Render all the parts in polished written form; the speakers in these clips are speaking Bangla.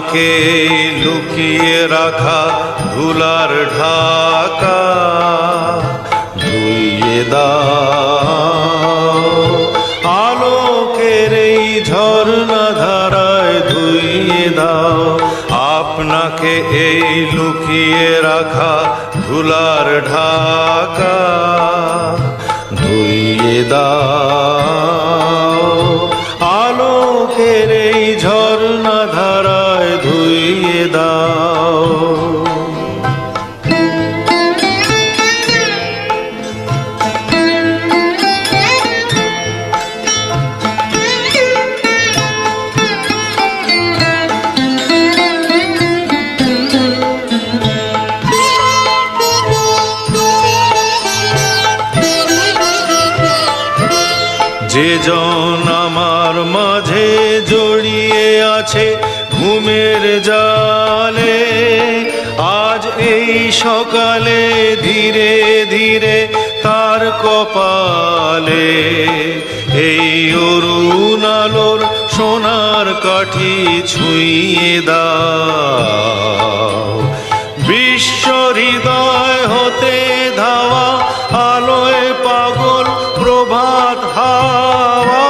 আপনাকে লুকিয়ে রাখা ধুলার ঢাকা ধুইয়ে দাও, আলোকের এই ঝর্ণা ধারায় ধুইয়ে দাও। আপনাকে এই লুকিয়ে রাখা ধুলার ঢাকা ধুইয়ে দাও, আলোকের এই ঝর্ণা ধারায় ধুইয়ে দাও। যে জন আমার মাঝে জড়িয়ে আছে ঘুমের জালে, আজ এই সকালে ধীরে ধীরে তার কপালে এই অরুণ আলোর সোনার কাঠি ছুঁয়ে দাও। বিশ্ব হৃদয় হতে ধাওয়া আলোয় পাগল প্রভাত হাওয়া,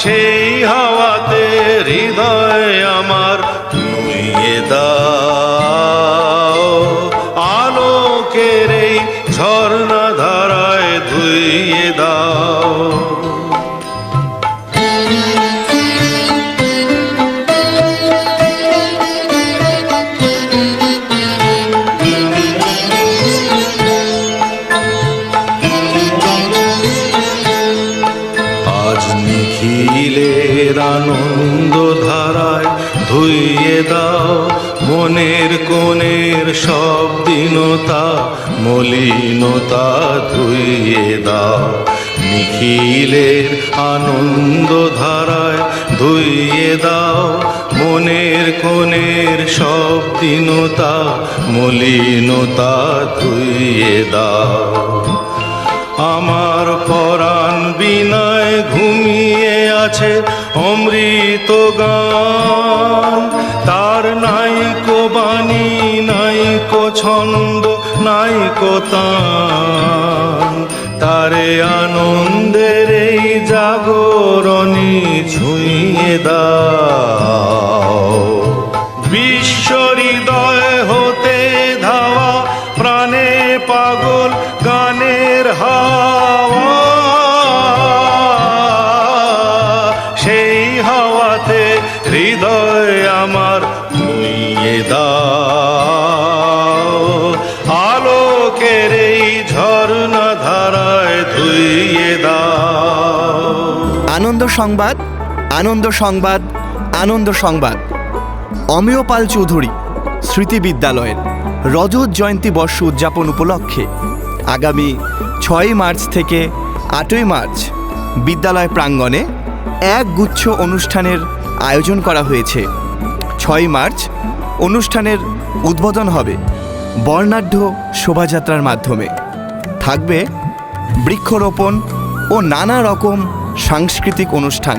সেই হাওয়াতে হৃদয় আমার নুইয়ে দাও, আলোকের এই ঝর্ণা ধারায় ধুইয়ে দাও। নিখিলের আনন্দ ধারায় ধুইয়ে দাও, মনের কোণের সব দীনতা মলিনতা ধুইয়ে দাও। নিখিলের আনন্দ ধারায় ধুইয়ে দাও, মনের কোণের সব দীনতা মলিনতা ধুইয়ে দাও। আমার পরাণ বিনায় ঘুমিয়ে আছে অমৃত গান, তার নাইকো বাণী নাইকো ছন্দ নাইকো তান, তারে আনন্দের এই জাগরণী ছুঁয়ে দাও। বিশ্ব হৃদয় হতে ধাওয়া প্রাণে পাগল গানের হাওয়া, সেই হাওয়াতে হৃদয় আমার নুইয়ে দাও, আলোকের এই ঝর্ণা ধারায় ধুইয়ে দাও। আনন্দ সংবাদ, আনন্দ সংবাদ, আনন্দ সংবাদ। অমিয় পাল চৌধুরী স্মৃতি বিদ্যালয়ের রজত জয়ন্তী বর্ষ উদযাপন উপলক্ষে আগামী 6 মার্চ থেকে 8 মার্চ বিদ্যালয় প্রাঙ্গণে এক গুচ্ছ অনুষ্ঠানের আয়োজন করা হয়েছে। 6 মার্চ অনুষ্ঠানের উদ্বোধন হবে বর্ণাঢ্য শোভাযাত্রার মাধ্যমে। থাকবে বৃক্ষরোপণ ও নানা রকম সাংস্কৃতিক অনুষ্ঠান।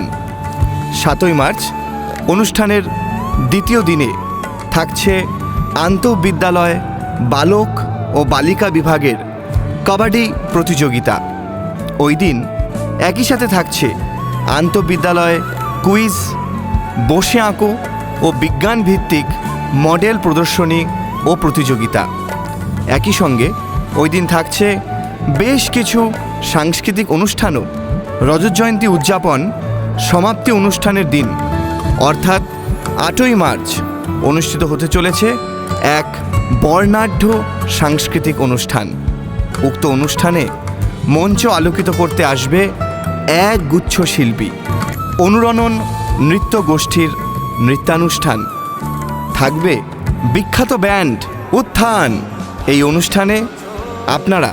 7 মার্চ অনুষ্ঠানের দ্বিতীয় দিনে থাকছে আন্তঃবিদ্যালয় বালক ও বালিকা বিভাগের কাবাডি প্রতিযোগিতা। ওই দিন একই সাথে থাকছে আন্তঃবিদ্যালয় কুইজ, বসে আঁকো ও বিজ্ঞান ভিত্তিক মডেল প্রদর্শনী ও প্রতিযোগিতা। একই সঙ্গে ওই দিন থাকছে বেশ কিছু সাংস্কৃতিক অনুষ্ঠানও। রজত জয়ন্তী উদযাপন সমাপ্তি অনুষ্ঠানের দিন অর্থাৎ 8 মার্চ অনুষ্ঠিত হতে চলেছে এক বর্ণাঢ্য সাংস্কৃতিক অনুষ্ঠান। উক্ত অনুষ্ঠানে মঞ্চ আলোকিত করতে আসবে এক গুচ্ছ শিল্পী। অনুরণন নৃত্য গোষ্ঠীর নৃত্যানুষ্ঠান। থাকবে বিখ্যাত ব্যান্ড উত্থান। এই অনুষ্ঠানে আপনারা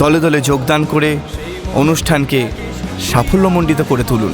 দলে দলে যোগদান করে অনুষ্ঠানকে সাফল্যমণ্ডিত করে তুলুন।